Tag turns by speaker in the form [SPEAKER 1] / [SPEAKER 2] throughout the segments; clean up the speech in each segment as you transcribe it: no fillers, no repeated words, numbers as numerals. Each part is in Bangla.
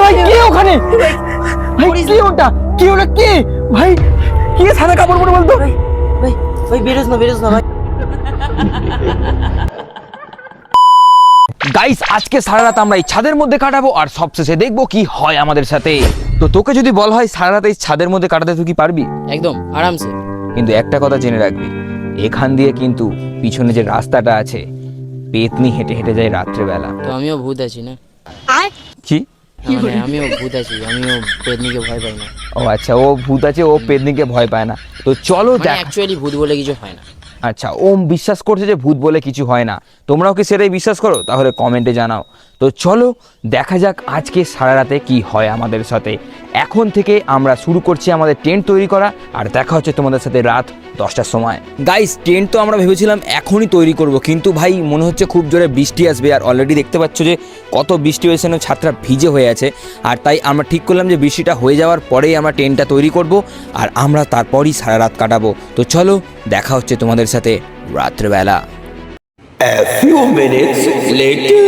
[SPEAKER 1] ভাই কে ওখানে? ভাই কি ওটা? কি ওটা কে? ভাই কে সাদা কাপড় পরে বলতো?
[SPEAKER 2] ভাই ভাই বেরোস না ভাই।
[SPEAKER 1] গাইস আজকে সারা রাত আমরা এই ছাদের মধ্যে কাটাবো আর সবশেষে দেখবো কি হয় আমাদের সাথে। তো তোকে যদি বলা হয় সারা রাত এই ছাদের মধ্যে কাটাতে তুই কি পারবি?
[SPEAKER 2] একদম আরামসে।
[SPEAKER 1] কিন্তু একটা কথা জেনে রাখবি, এখান দিয়ে কিন্তু পিছনে যে রাস্তাটা আছে পেতনি হেঁটে হেঁটে যায় রাত্রেবেলা।
[SPEAKER 2] তো আমিও ভূত আছি না?
[SPEAKER 1] কি?
[SPEAKER 2] মানে আমিও ভূত আছি, আমিও পেতনিকে ভয় পাই না।
[SPEAKER 1] ও আচ্ছা, ও ভূত আছে, ও পেতনিকে ভয় পায় না। তো চলো
[SPEAKER 2] মানে
[SPEAKER 1] দেখ।
[SPEAKER 2] অ্যাকচুয়ালি ভূত বলে কিছু হয় না।
[SPEAKER 1] আচ্ছা, ওম বিশ্বাস করছে যে ভূত বলে কিছু হয় না। তোমরাও কি সেটাই বিশ্বাস করো? তাহলে কমেন্টে জানাও। তো চলো দেখা যাক আজকে সারা রাতে কি হয় আমাদের সাথে। এখন থেকে আমরা শুরু করছি আমাদের টেন্ট তৈরি করা, আর দেখা হচ্ছে তোমাদের সাথে রাত 10টার সময়। গাইস টেন্ট তো আমরা ভেবেছিলাম এখনই তৈরি করব, কিন্তু ভাই মনে হচ্ছে খুব জোরে বৃষ্টি আসবে, আর অলরেডি দেখতে পাচ্ছ যে কত বৃষ্টি হয়েছে, ছাদটা ভিজে হয়ে আছে। আর তাই আমরা ঠিক করলাম যে বৃষ্টিটা হয়ে যাওয়ার পরেই আমরা টেন্টটা তৈরি করব, আর আমরা তারপরই সারা রাত কাটাবো। তো চলো দেখা হচ্ছে তোমাদের সাথে রাত্রেবেলা। A few minutes later.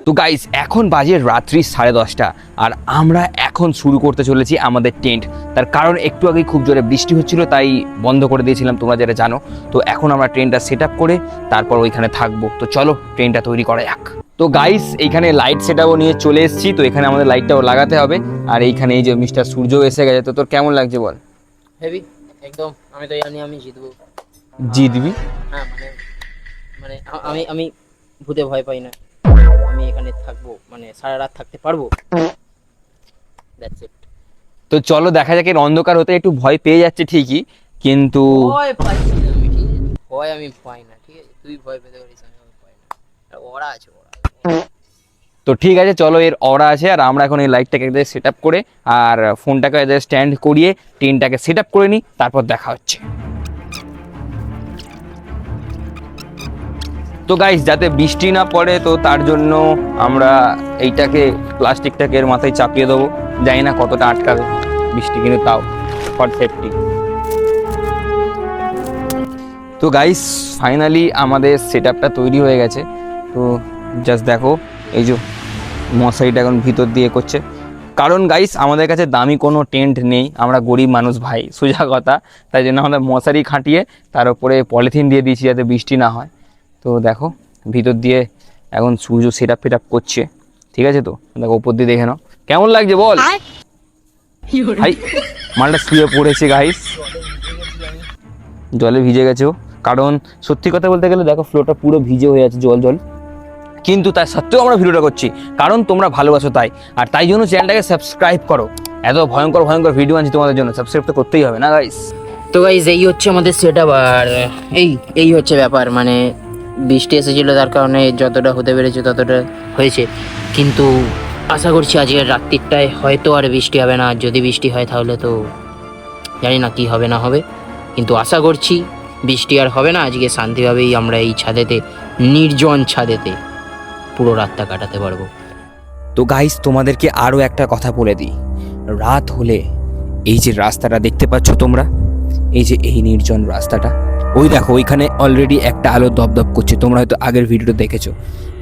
[SPEAKER 1] তো গাইস এখন বাজে রাত্রি 10:30 আর আমরা এখন শুরু করতে চলেছি আমাদের টেন্ট। তার কারণ একটু আগেই খুব জোরে বৃষ্টি হচ্ছিল, তাই বন্ধ করে দিয়েছিলাম, তোমরা যেটা জানো। তো এখন আমরা ট্রেনটা সেট আপ করে তারপর ওইখানে থাকবো। তো চলো ট্রেনটা তৈরি করা যাক। তো গাইস এইখানে লাইট সেট আপও নিয়ে চলে এসেছি। তো এখানে আমাদের লাইটটাও লাগাতে হবে। আর এইখানে এই যে মিস্টার সূর্য এসে গেছে। তো তোর কেমন লাগছে বল?
[SPEAKER 2] হেভি একদম। আমি তো জানি আমি জিতবো।
[SPEAKER 1] জিতবি?
[SPEAKER 2] হ্যাঁ মানে মানে আমি ভূতে ভয় পাই না। আমি এখানে থাকবো, মানে সারা রাত থাকতে পারবো। That's it.
[SPEAKER 1] তো চলো দেখা যাক। এর অন্ধকার হতে একটু ভয় পেয়ে যাচ্ছে ঠিকই, কিন্তু
[SPEAKER 2] ভয় পাইছি না আমি, ঠিক আছে? ভয় আমি পাই না, ঠিক আছে? তুই ভয় পেতে পারিস, আমি ভয় পাই না। আর ওরা আছে, ওরা।
[SPEAKER 1] তো ঠিক আছে চলো, এর অরা আছে। আর আমরা এখন এই লাইটটাকে সেট আপ করে আর ফোনটাকে স্ট্যান্ড করিয়ে টিনটাকে সেট আপ করে নিই, তারপর দেখা হচ্ছে। তো গাইস যাতে বৃষ্টি না পড়ে, তো তার জন্য আমরা এইটাকে প্লাস্টিকটাকে এর মাথায় চাপিয়ে দেবো। জানি না কতটা আটকাবে বৃষ্টি, কিন্তু তাও ফর সেফটি। তো গাইস ফাইনালি আমাদের সেট আপটা তৈরি হয়ে গেছে। তো জাস্ট দেখো, এই যে মশারিটা এখন ভিতর দিয়ে করছে। কারণ গাইস আমাদের কাছে দামি কোনো টেন্ট নেই, আমরা গরিব মানুষ ভাই, সোজা কথা। তাই জন্য আমাদের মশারি খাটিয়ে তার উপরে পলিথিন দিয়ে দিয়েছি যাতে বৃষ্টি না হয়। তো দেখো ভিতর দিয়ে এখন সূর্য সেট আপ ফেট আপ করছে। ঠিক আছে, তো দেখো উপর দিয়ে দেখে নাও কেমন লাগছে বল। ভাই মালটা শুয়ে পড়েছে গাইস, জলে ভিজে গেছেও। কারণ সত্যি কথা বলতে গেলে দেখো ফ্লোরটা পুরো ভিজে হয়ে আছে, জল জল। কিন্তু তার সত্ত্বেও আমরা ভিডিওটা করছি কারণ তোমরা ভালোবাসো তাই। আর তাই জন্য চ্যানেলটাকে সাবস্ক্রাইব করো। এত ভয়ঙ্কর ভয়ঙ্কর ভিডিও আনছি তোমাদের জন্য, সাবস্ক্রাইব তো করতেই হবে না গাইস।
[SPEAKER 2] তো গাইজ এই হচ্ছে আমাদের সেটআপ। আর এই হচ্ছে ব্যাপার, মানে বৃষ্টি এসেছিল, তার কারণে যতটা হতে পেরেছে ততটা হয়েছে। কিন্তু আশা করছি আজকের রাত্রিটায় হয়তো আর বৃষ্টি হবে না। আর যদি বৃষ্টি হয় তাহলে তো জানি না কি হবে না হবে, কিন্তু আশা করছি বৃষ্টি আর হবে না। আজকে শান্তিভাবেই আমরা এই ছাদেতে, নির্জন ছাদেতে পুরো রাতটা কাটাতে পারবো।
[SPEAKER 1] তো গাইস তোমাদেরকে আরও একটা কথা বলে দিই, রাত হলে এই যে রাস্তাটা দেখতে পাচ্ছ তোমরা, এই যে এই নির্জন রাস্তাটা, ওই দেখো ওইখানে অলরেডি একটা আলো দপদপ করছে। তোমরা হয়তো আগের ভিডিওটা দেখেছো,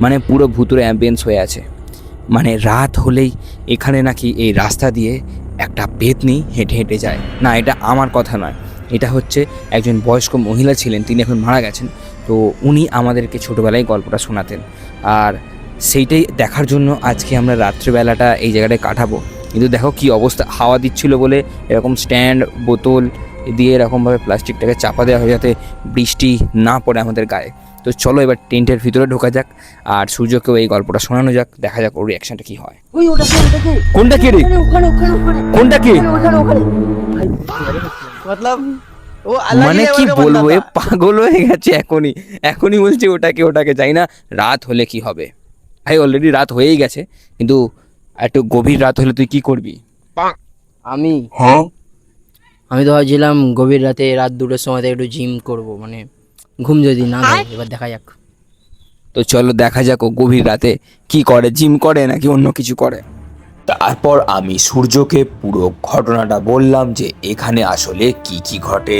[SPEAKER 1] মানে পুরো ভুতুরে অ্যাম্বিয়েন্স হয়ে আছে। মানে রাত হলেই এখানে নাকি এই রাস্তা দিয়ে একটা পেতনি হেঁটে হেঁটে যায়। না, এটা আমার কথা নয়, এটা হচ্ছে একজন বয়স্ক মহিলা ছিলেন, তিনি এখন মারা গেছেন। তো উনি আমাদেরকে ছোটোবেলায় গল্পটা শোনাতেন, আর সেইটাই দেখার জন্য আজকে আমরা রাত্রিবেলাটা এই জায়গাটায় কাটাবো। কিন্তু দেখো কি অবস্থা, হাওয়া দিচ্ছিল বলে এরকম স্ট্যান্ড বোতল দিয়ে এরকমভাবে প্লাস্টিকটাকে চাপা দেওয়া হয় যাতে বৃষ্টি না পড়ে আমাদের গায়ে। তো চলো এবার টেন্টের ভিতরে ঢোকা যাক, আর সূর্যকেও এই গল্পটা শোনানো যাক, দেখা যাক ওর রিয়াকশনটা কি হয়।
[SPEAKER 2] ওই ওটা কে?
[SPEAKER 1] কোনটা কে রে?
[SPEAKER 2] ওখানে
[SPEAKER 1] কোনটা কে?
[SPEAKER 2] ভাই মতলব ও
[SPEAKER 1] মানে কি বলবো, এ পাগল হয়ে গেছে। এখনই বলছে ওটাকে যাই না। রাত হলে কি হবে ভাই, অলরেডি রাত হয়েই গেছে, কিন্তু একটু গভীর রাত হলে তুই কি করবি?
[SPEAKER 2] আমি তো ভাবছিলাম গভীর রাতে, রাত 2টোর সময় একটু জিম করব, মানে ঘুম যদি না হয়। এবার দেখা যাক।
[SPEAKER 1] তো চলো দেখা যাক ও গভীর রাতে কি করে, জিম করে নাকি অন্য কিছু করে। তারপর আমি সূর্যকে পুরো ঘটনাটা বললাম যে এখানে আসলে কি কি ঘটে।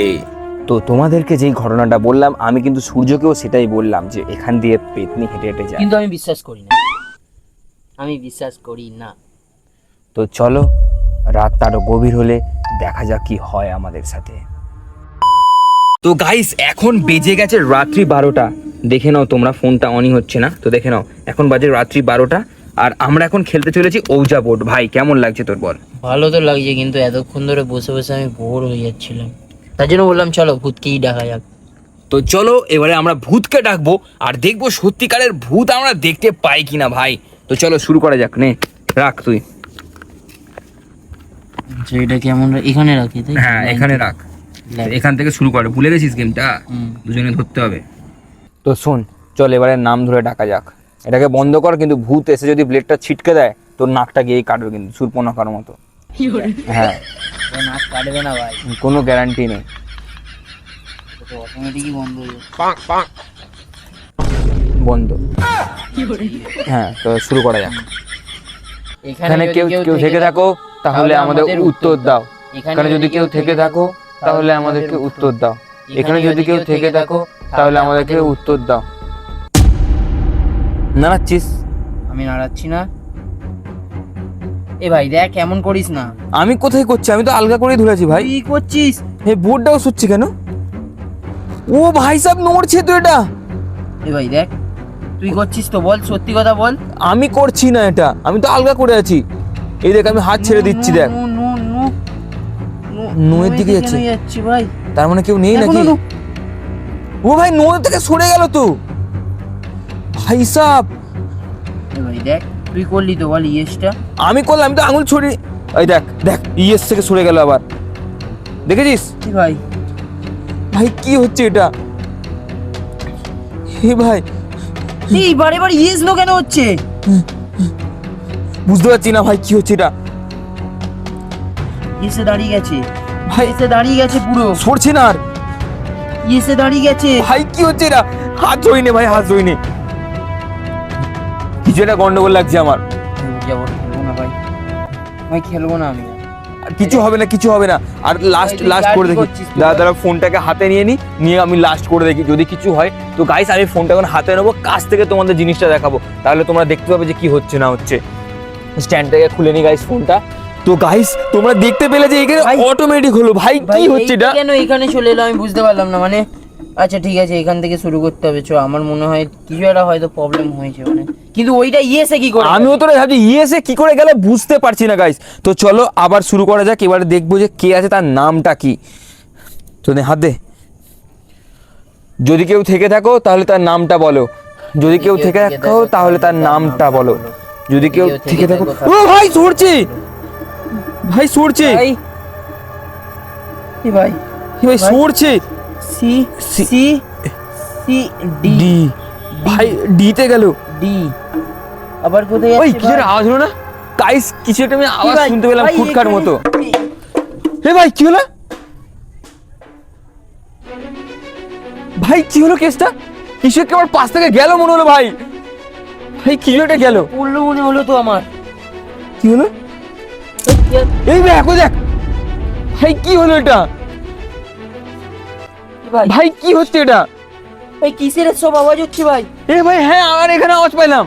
[SPEAKER 1] তো তোমাদেরকে যেই ঘটনাটা বললাম, আমি কিন্তু সূর্যকেও সেটাই বললাম যে এখান দিয়ে পেতনি হেঁটে হেঁটে যায়।
[SPEAKER 2] কিন্তু আমি বিশ্বাস করি না। আমি বিশ্বাস করি না।
[SPEAKER 1] তো চলো, রাতটা আরো গভীর হলে দেখা যাক কি হয় আমাদের সাথে। তো গাইস, এখন বেজে গেছে রাত্রি 12টা। দেখে নাও তোমরা, ফোনটা অনই হচ্ছে না, তো দেখে নাও এখন বাজে রাত্রি 12টা। আর আমরা এখন খেলতে চলেছি ওজা বোর্ড। ভাই কেমন লাগছে তোর বল?
[SPEAKER 2] ভালো তো লাগছে, কিন্তু এতক্ষণ ধরে বসে বসে আমি বোর হয়ে যাচ্ছিলাম, তার জন্য বললাম চলো ভূতকেই দেখা যাক।
[SPEAKER 1] তো চলো এবারে আমরা ভূতকে ডাকবো আর দেখবো সত্যিকারের ভূত আমরা দেখতে পাই কিনা ভাই। তো চলো শুরু করা যাক। নে রাখ তুই।
[SPEAKER 2] আচ্ছা, এটা কেমন এখানে রাখি? তাই
[SPEAKER 1] হ্যাঁ এখানে রাখ, এখান থেকে শুরু করে। ভুলে গেছিস গেমটা? দুজনে ধরতে হবে। তো শোন, চল এবারে নাম ধরে ডাকা যাক। এটাকে বন্ধ কর, কিন্তু ভূত এসে যদি ব্লেডটা ছিটকে দেয় তোর নাকটা গিয়েই কাটবে, কিন্তু সুরপনখার মতো। হ্যাঁ,
[SPEAKER 2] নাক কাটবে না ভাই,
[SPEAKER 1] কোনো গ্যারান্টি নেই।
[SPEAKER 2] অটোমেটিকই বন্ধ হয়ে যাবে।
[SPEAKER 1] বন্ধ। হ্যাঁ, তো শুরু করা যাক। এখানে কেউ থেকে থাকো তাহলে আমাদের উত্তর দাও। এখানে যদি কেউ থেকে থাকো তাহলে আমাদেরকে উত্তর দাও। এখানে যদি কেউ থেকে থাকো তাহলে আমাদেরকে উত্তর দাও। নাড়াচ্ছিস?
[SPEAKER 2] আমি নাড়াচ্ছি না। এ ভাই দেখ, কেমন করিস না।
[SPEAKER 1] আমি কোথায় করছি? আমি তো আলগা করেই ধরেছি ভাই।
[SPEAKER 2] কি করছিস?
[SPEAKER 1] এই বোর্ডটাও সরছে কেন? ও ভাই সাহেব, নড়ছে তো এটা।
[SPEAKER 2] এ ভাই দেখ, তুই করছিস তো, বল সত্যি কথা বল।
[SPEAKER 1] আমি করছি না এটা, আমি তো আলগা করে আছি। এই দেখ, আমি হাত ছেড়ে দিচ্ছি, দেখ নুয়ের দিকে
[SPEAKER 2] যাচ্ছি ভাই।
[SPEAKER 1] তার মানে কেউ নেই নাকি? ও ভাই নুয়ে থেকে সরে গেল তো ভাই সাহেব।
[SPEAKER 2] এ ভাই দেখ, তুই করলি তো, বল ইয়েসটা।
[SPEAKER 1] আমি করলাম, আমি তো আঙুল ছড়ি। এই দেখ দেখ, ইয়েস থেকে সরে গেল আবার, দেখেছিস?
[SPEAKER 2] কি ভাই?
[SPEAKER 1] ভাই কি হচ্ছে এটা? হে ভাই,
[SPEAKER 2] এই বারে বারে ইয়েস নো কেন হচ্ছে?
[SPEAKER 1] বুঝতে পারছি না ভাই কি হচ্ছে এটা।
[SPEAKER 2] ইয়েসে দাঁড়িয়ে গেছে
[SPEAKER 1] ভাই
[SPEAKER 2] ইয়েসে দাঁড়িয়ে গেছে, পুরো
[SPEAKER 1] সরছে না আর।
[SPEAKER 2] ইয়েসে দাঁড়িয়ে গেছে।
[SPEAKER 1] ভাই কি হচ্ছে এটা? হাত ধরিনি ভাই, হাত ধরিনি। কিছু একটা গন্ডগোল লাগছে আমার।
[SPEAKER 2] যাবো, খেলবো না ভাই, ভাই খেলবো না আমি।
[SPEAKER 1] আর কিছু হবে না, কিছু হবে না। আর লাস্ট
[SPEAKER 2] তুই
[SPEAKER 1] লাস্ট
[SPEAKER 2] আর
[SPEAKER 1] করে
[SPEAKER 2] কি
[SPEAKER 1] দেখি।
[SPEAKER 2] করছিস তুই?
[SPEAKER 1] দাদা ফোনটাকে হাতে নিয়ে নিয়ে আমি লাস্ট করে দেখি, যদি কিছু হয় তো গাইস আমি ফোনটা এখন হাতে নেবো, কাছ থেকে তোমাদের জিনিসটা দেখাবো, তাহলে তোমরা দেখতে পাবে যে কি হচ্ছে না হচ্ছে। স্ট্যান্ডটাকে খুলে নি গাইস ফোনটা। তো গাইস তোমরা দেখতে পেলে যে এখানে
[SPEAKER 2] ভাই,
[SPEAKER 1] অটোমেটিক হলো। ভাই কি হচ্ছে এটা?
[SPEAKER 2] কেন এখানে চলে এলো আমি বুঝতে পারলাম না। মানে আচ্ছা ঠিক আছে, এখান থেকে শুরু করতে হবে। চো, আমার মনে হয় কিছু একটা হয়তো প্রবলেম হয়েছে মানে, কিন্তু ওইটা ইয়েসে কি করে?
[SPEAKER 1] আমিও তো ভাবছি ইয়েসে কি করে গেলে, বুঝতে পারছি না গাইস। তো চলো আবার শুরু করা যাক। এবারে দেখবো যে কে আছে, তার নামটা কি। তো নে হাত দে। যদি কেউ থেকে থাকো তাহলে তার নামটা বলো। যদি কেউ থেকে থাকো তাহলে তার নামটা বলো। যদি কেউ থেকে থাকো। ও ভাই সরছে, ভাই সরছে,
[SPEAKER 2] ভাই ভাই
[SPEAKER 1] ভাই সরছে।
[SPEAKER 2] C C C D
[SPEAKER 1] D, ভাই ডিতে গেল।
[SPEAKER 2] ডি আবার কোথায়
[SPEAKER 1] ওই
[SPEAKER 2] যাচ্ছে?
[SPEAKER 1] কিছু একটা আওয়াজ হলো না গাইস? কিছু একটা আমি আওয়াজ
[SPEAKER 2] ভাই,
[SPEAKER 1] শুনতে পেলাম,
[SPEAKER 2] ভাই,
[SPEAKER 1] ফুটকার
[SPEAKER 2] এখানে-
[SPEAKER 1] মতো। হে ভাই কি হলো? ভাই কি হলো কেসটা? কিছু একটা আমার পাশ থেকে গেল মনে হলো ভাই। ভাই কিছু একটা গেল।
[SPEAKER 2] পড়লো মনে হলো তো আমার।
[SPEAKER 1] কি হলো? এই দেখ, ও দেখ। ভাই কি হলো এটা?
[SPEAKER 2] ভাই
[SPEAKER 1] ভাই কি হচ্ছে এটা?
[SPEAKER 2] ভাই কিসের সব আওয়াজ হচ্ছে ভাই?
[SPEAKER 1] এ ভাই হ্যাঁ, আমার এখানে আওয়াজ পাইলাম।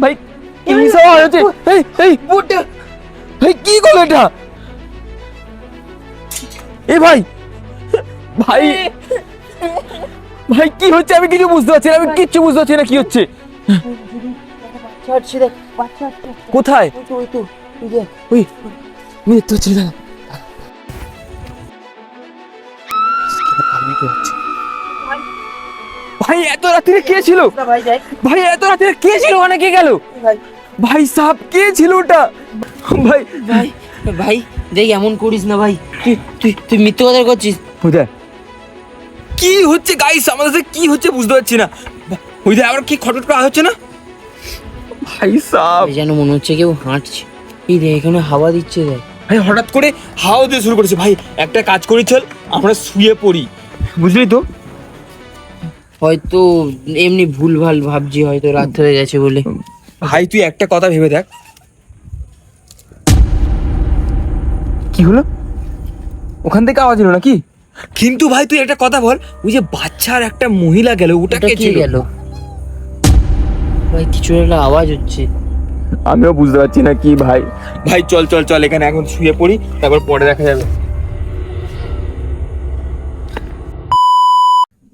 [SPEAKER 1] ভাই কি সব আওয়াজ হচ্ছে? এই এই
[SPEAKER 2] বুট
[SPEAKER 1] ভাই কি করলো এটা? এ ভাই, ভাই ভাই কি হচ্ছে? আমি কিছু বুঝতে পারছি না, আমি কিচ্ছু বুঝতে পারছি না কি হচ্ছে।
[SPEAKER 2] বাচ্চা হচ্ছে দেখ, বাচ্চা হচ্ছে।
[SPEAKER 1] কোথায়?
[SPEAKER 2] ওই তো ওই দেখ।
[SPEAKER 1] ওই আমি দেখতে পাচ্ছি না। ভাই এত রাত্রে কে ছিল?
[SPEAKER 2] ভাই দেখ
[SPEAKER 1] ভাই এত রাত্রে কে ছিল? ওখানে কে গেল?
[SPEAKER 2] ভাই
[SPEAKER 1] ভাই সাহেব কে ছিল ওটা? ভাই
[SPEAKER 2] ভাই ভাই দেখ, এমন করিস না ভাই। তুই তুই তুই মিথ্যে কথা করছিস।
[SPEAKER 1] ওইটা কি হচ্ছে গাইস? আমাদের সাথে কি হচ্ছে বুঝতে পারছি না। ওইটা আবার কি খটখট করা হচ্ছে না? ভাই সাহেব,
[SPEAKER 2] যেন মনে হচ্ছে কেউ হাঁটছে। এই দেখ, এখানে হাওয়া দিচ্ছে দেখ।
[SPEAKER 1] ভাই হঠাৎ করে হাওয়া দিয়ে শুরু করেছে। ভাই একটা কাজ করি, চল আমরা শুয়ে পড়ি, বুঝলি তো?
[SPEAKER 2] হয়তো এমনি ভুলভাল ভাবছি, হয়তো রাত হয়ে গেছে বলে।
[SPEAKER 1] ভাই তুই একটা কথা ভেবে দেখ। কি হলো? ওখান থেকে আওয়াজ এলো নাকি? কিন্তু ভাই তুই একটা কথা বল, ওই যে বাচ্চার একটা মহিলা গেল, ওটা
[SPEAKER 2] ওটা
[SPEAKER 1] কে
[SPEAKER 2] কি
[SPEAKER 1] ছিল?
[SPEAKER 2] গেল? ভাই কিছু একটা আওয়াজ হচ্ছে।
[SPEAKER 1] আমিও বুঝতে পারছি না কি ভাই। ভাই চল চল চল এখানে এখন শুয়ে পড়ি, তারপর পরে দেখা যাবে।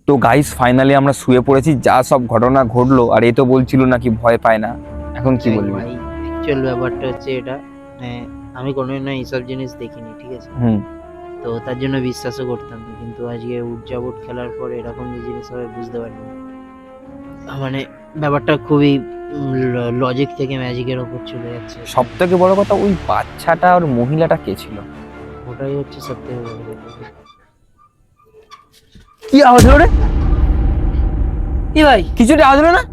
[SPEAKER 1] তো গাইস ফাইনালি আমরা শুয়ে পড়েছি, যা সব ঘটনা ঘটলো, আর এ তো বলছিল নাকি ভয় পায় না, এখন কি বলবি?
[SPEAKER 2] ভাই অ্যাকচুয়াল ব্যাপারটা হচ্ছে এটা, মানে আমি কোনোদিনও এইসব জিনিস দেখিনি, ঠিক আছে? তো তার জন্য বিশ্বাসও করতাম না, কিন্তু আজকে উদযাপন খেলার পর এরকম যে জিনিস হবে বুঝতে পারিনি। মানে ব্যাপারটা খুবই লজিক থেকে ম্যাজিকের ওপর চলে যাচ্ছে।
[SPEAKER 1] সব থেকে বড় কথা, ওই বাচ্চাটা আর মহিলাটা কে ছিল?
[SPEAKER 2] ওটাই হচ্ছে সব থেকে বড় কথা।
[SPEAKER 1] কি আওয়াজ হলো রে?
[SPEAKER 2] কি ভাই,
[SPEAKER 1] কিছুটা আওয়াজ হলো না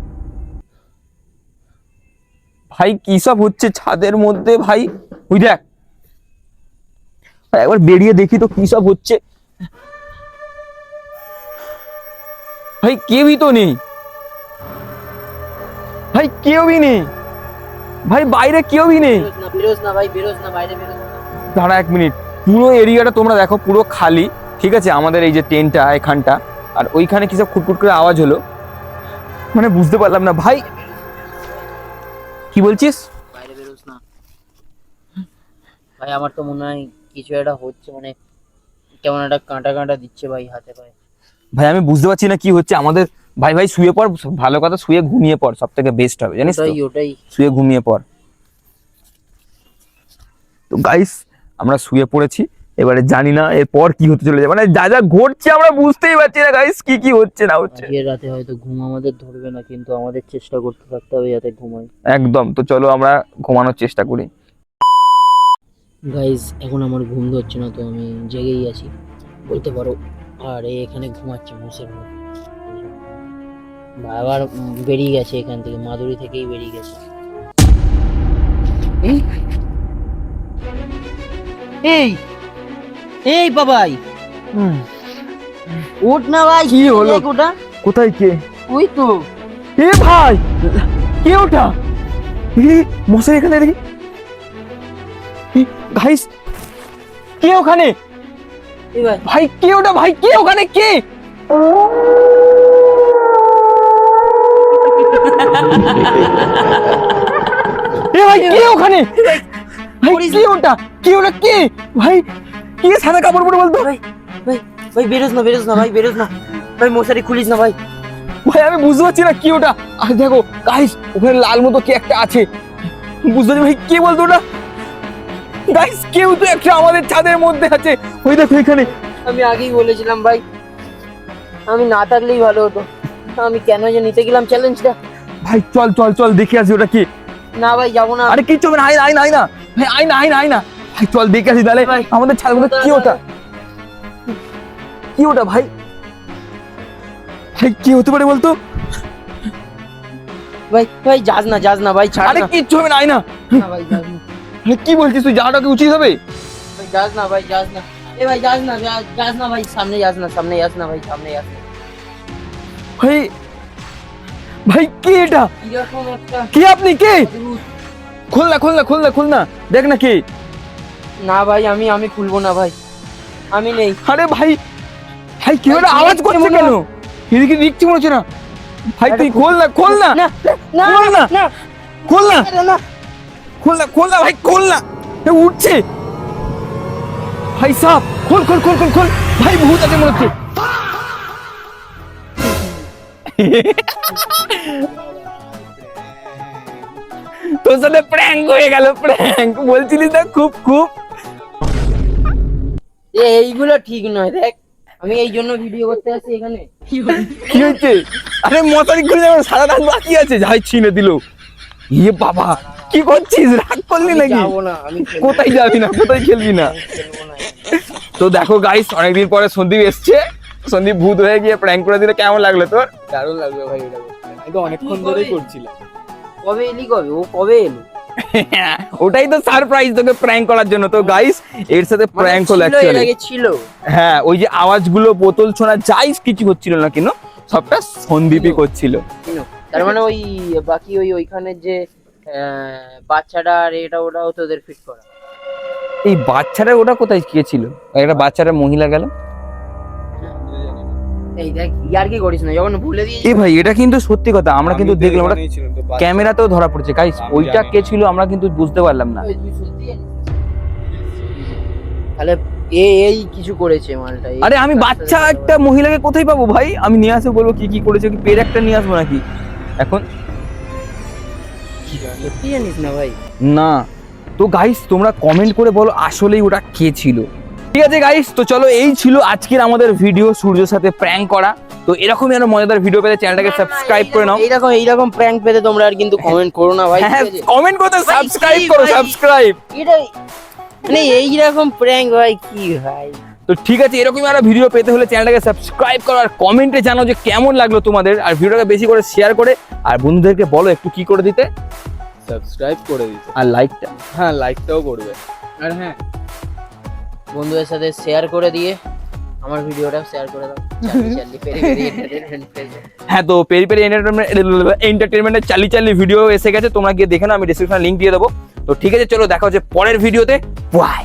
[SPEAKER 1] ভাই? কি সব হচ্ছে ছাদের মধ্যে ভাই? ওই দেখ ভাই, একবার বেরিয়ে দেখি তো কি সব হচ্ছে। ভাই কেউই তো নেই, ভাই কেউই নেই, ভাই বাইরে কেউই নেই।
[SPEAKER 2] বেরোস না ভাই, বেরোস না, বাইরে বেরোস না।
[SPEAKER 1] দাঁড়া এক মিনিট, পুরো এরিয়াটা তোমরা দেখো পুরো খালি, ঠিক আছে? আমাদের এই যে টেন্টটা এখানটা, আর ওইখানে কি সব খুটখুট করে আওয়াজ হলো, মানে বুঝতে পারলাম না ভাই। কি বলছিস?
[SPEAKER 2] বাইরে বেরোস না ভাই, আমার তো মনে হয় কিছু একটা হচ্ছে, মানে কেমন একটা কাঁটা কাঁটা দিচ্ছে ভাই হাতে পায়ে।
[SPEAKER 1] ভাই আমি বুঝতে পারছি না কি হচ্ছে আমাদের। ভাই ভাই শুয়ে পড়, ভালো কথা, শুয়ে ঘুমিয়ে পড়, সব থেকে বেস্ট হবে, জানিস তো?
[SPEAKER 2] ওটাই ওটাই।
[SPEAKER 1] শুয়ে ঘুমিয়ে পড়। তো গাইস আমরা শুয়ে পড়েছি, এবারে জানি না এরপর কি হতে চলেছে, মানে যা যা ঘটছে আমরা বুঝতেই পারছি না গাইস, কি কি হচ্ছে না হচ্ছে।
[SPEAKER 2] আজকে রাতে হয়তো ঘুম আমাদের ধরবে না, কিন্তু আমাদের চেষ্টা করতে থাকতে হবে যাতে ঘুমাই।
[SPEAKER 1] একদম, তো চলো আমরা ঘুমানোর চেষ্টা করি।
[SPEAKER 2] গাইজ এখন আমার ঘুম ধরছে না, তো আমি জেগেই আছি বলতে পারো। আর এখানে ঘুমাচ্ছে মোষের মতো। আবার বেরিয়ে গেছে এখান থেকে, মাদুরি থেকেই বেরিয়ে গেছে। এই এই এই বাবাই, উঠ না ভাই।
[SPEAKER 1] কি হলো?
[SPEAKER 2] ওটা
[SPEAKER 1] কোথায় কে?
[SPEAKER 2] ওই তো।
[SPEAKER 1] এ ভাই, কে ওটা? মশাই এখানে দেখি। গাইস কে ওখানে?
[SPEAKER 2] এই ভাই,
[SPEAKER 1] ভাই কে ওটা? ভাই কে ওখানে? কে? এ ভাই কে ওখানে? ভাই কে ওটা? কে ওটা? কে ভাই? কে সাদা কাপড় পরে বলতো?
[SPEAKER 2] ভাই ভাই ভাই, বেরোস না, বেরোস না ভাই, বেরোস না ভাই, মশারি খুলিস না ভাই।
[SPEAKER 1] ভাই আমি বুঝতে পারছি না কি ওটা। আর দেখো গাইস, ওখানে লাল মতো কি একটা আছে, বুঝতে পারছি ভাই কে বলতো ওটা? গাইস কেউ তো একটা আমাদের ছাদের মধ্যে আছে, ওই দেখো এখানে।
[SPEAKER 2] আমি আগেই বলেছিলাম ভাই, আমি না থাকলেই ভালো হতো। আমি কেন যে নিতে গেলাম চ্যালেঞ্জটা।
[SPEAKER 1] ভাই চল চল চল দেখে আসি ওটা কি।
[SPEAKER 2] না ভাই, যাবো না।
[SPEAKER 1] আরে কিচ্ছু হবে না, আয় না আয় না ভাই, আয় না আয় না আয় না ভাই, চল দেখে আসি তাহলে।
[SPEAKER 2] ভাই,
[SPEAKER 1] আমাদের ছাদের মধ্যে কি ওটা? কি ওটা ভাই? ভাই কি হতে পারে বলতো?
[SPEAKER 2] ভাই ভাই, যাস না, যাস না ভাই, ছাড়
[SPEAKER 1] আরে
[SPEAKER 2] না।
[SPEAKER 1] কিচ্ছু হবে না, আয় না।
[SPEAKER 2] না ভাই, যাস না
[SPEAKER 1] ভাই কি বলছিস তুই? যাওয়াটা কি উচিত হবে?
[SPEAKER 2] ভাই, যাস না ভাই, যাস না। এ ভাই, যাস না, যাস না ভাই, সামনে যাস না, সামনে যাস না ভাই, সামনে যাস না।
[SPEAKER 1] ভাই ভাই কে এটা?
[SPEAKER 2] কিরকম একটা
[SPEAKER 1] কে আপনি? কে?
[SPEAKER 2] অদ্ভুত।
[SPEAKER 1] খোল না খোল না খোল না খোল না, দেখ না কে।
[SPEAKER 2] না ভাই, আমি খুলবো না ভাই, আমি নেই।
[SPEAKER 1] আরে ভাই, ভাই কি
[SPEAKER 2] ভাই,
[SPEAKER 1] একটা আওয়াজ
[SPEAKER 2] কি
[SPEAKER 1] করছে
[SPEAKER 2] মনে
[SPEAKER 1] কেন?
[SPEAKER 2] হয়?
[SPEAKER 1] এদিকে দেখছি মনে হচ্ছে না। ভাই তুই খোল না খোল না
[SPEAKER 2] না না
[SPEAKER 1] খোল না
[SPEAKER 2] না
[SPEAKER 1] খোল না
[SPEAKER 2] না।
[SPEAKER 1] খোল না খোল না ভাই খোল না, এ উঠছে ভাই সাপ। খোল খোল খোল খোল খোল, ভাই ভূত আছে মনে হচ্ছে। তোর সাথে প্র্যাঙ্ক হয়ে গেল, প্র্যাঙ্ক বলছিলিস না, খুব খুব।
[SPEAKER 2] এইগুলো ঠিক নয়, দেখ আমি এই জন্য ভিডিও করতে আসছি এখানে।
[SPEAKER 1] কি হয়েছে? আরে মশারি খুলে যাবে, সারা রাত বাকি আছে, যাই ছিনে দিল। ইয়ে বাবা, কি করছিস? রাগ করলি
[SPEAKER 2] আমি
[SPEAKER 1] নাকি?
[SPEAKER 2] যাবো না, আমি খেলবো
[SPEAKER 1] কোথায় যাবি না, কোথায় খেলবি না?
[SPEAKER 2] আমি খেলবো না।
[SPEAKER 1] তো দেখো গাইস, অনেকদিন পরে সন্দীপ এসছে। সন্দীপ ভূত হয়ে গিয়ে প্র্যাঙ্ক করে দিলে, কেমন লাগলো তোর?
[SPEAKER 3] দারুণ লাগবে ভাই, এটা করতে আমি তো অনেকক্ষণ ধরেই করছিলাম।
[SPEAKER 2] কবে এলি? কবে ও কবে এলো?
[SPEAKER 1] ওটাই তো সারপ্রাইজ তোকে প্র্যাঙ্ক করার জন্য। তো গাইস এর সাথে প্র্যাঙ্ক হলো
[SPEAKER 2] ছিল, এর
[SPEAKER 1] অ্যাকচুয়ালি।
[SPEAKER 2] আগে ছিল।
[SPEAKER 1] হ্যাঁ, ওই যে আওয়াজগুলো, বোতল ছোঁড়া, যাই কিছু হচ্ছিল না কেন, সবটা সন্দীপই করছিল।
[SPEAKER 2] তার মানে ওই বাকি ওইখানের যে বাচ্চাটা আর এটা ওটাও তোদের ফিট করা।
[SPEAKER 1] এই বাচ্চাটা ওটা কোথায় গিয়েছিল? একটা বাচ্চাটা মহিলা গেল।
[SPEAKER 2] এই দেখ ইয়ার কি করিস না, যখন ভুলে দিয়ে
[SPEAKER 1] এ ভাই এটা কিন্তু সত্যি কথা, আমরা কিন্তু দেখলাম ওটা ক্যামেরাতেও ধরা পড়ছে গাইস, ওইটা কে ছিল আমরা কিন্তু বুঝতে পারলাম না।
[SPEAKER 2] তাহলে এই কিছু করেছে মালটা।
[SPEAKER 1] আরে আমি বাচ্চা একটা মহিলাকে কোথায় পাবো ভাই, আমি নিয়ে আসে বলবো কি কি করেছে, কি পেট একটা নিয়ে আসবো নাকি এখন?
[SPEAKER 2] সত্যি জানিস না ভাই?
[SPEAKER 1] না তো গাইস তোমরা কমেন্ট করে বলো আসলেই ওটা কে ছিল। ঠিক আছে গাইস, তো চলো এই ছিল আজকের আমাদের ভিডিও, সূর্যের সাথে প্র্যাঙ্ক করা। তো এরকমই আরো মজাদার ভিডিও পেতে চ্যানেলটাকে সাবস্ক্রাইব করে নাও।
[SPEAKER 2] এইরকম প্র্যাঙ্ক পেতে তোমরা আর কিন্তু কমেন্ট করো না ভাই,
[SPEAKER 1] হ্যাঁ
[SPEAKER 2] ঠিক আছে?
[SPEAKER 1] কমেন্ট করতে সাবস্ক্রাইব করো,
[SPEAKER 2] ভাই?
[SPEAKER 1] সাবস্ক্রাইব।
[SPEAKER 2] এটা মানে এইরকম প্র্যাঙ্ক ভাই কি ভাই?
[SPEAKER 1] তো ঠিক আছে, এরকমই আরো ভিডিও পেতে হলে চ্যানেলটাকে সাবস্ক্রাইব করো আর কমেন্টে জানাও যে কেমন লাগলো তোমাদের, আর ভিডিওটাকে বেশি করে শেয়ার করে আর বন্ধুদেরকে বলো একটু কি করে দিতে,
[SPEAKER 3] সাবস্ক্রাইব করে দিতে,
[SPEAKER 1] আর লাইকটা।
[SPEAKER 3] হ্যাঁ লাইকটাও করবে। আর হ্যাঁ
[SPEAKER 2] বন্ধুদের সাথে শেয়ার করে দিয়ে আমার ভিডিওটা শেয়ার করে দাও। চালি চালি পেরি পেরি entertainment পেজ।
[SPEAKER 1] হ্যাঁ তো পেরি পেরি এন্টারটেনমেন্টের চালি চালি ভিডিও এসে গেছে, তোমরা গিয়ে দেখে নাও, আমি ডেসক্রিপশনে লিংক দিয়ে দেবো। তো ঠিক আছে চলো দেখা হচ্ছে পরের ভিডিওতে, বাই।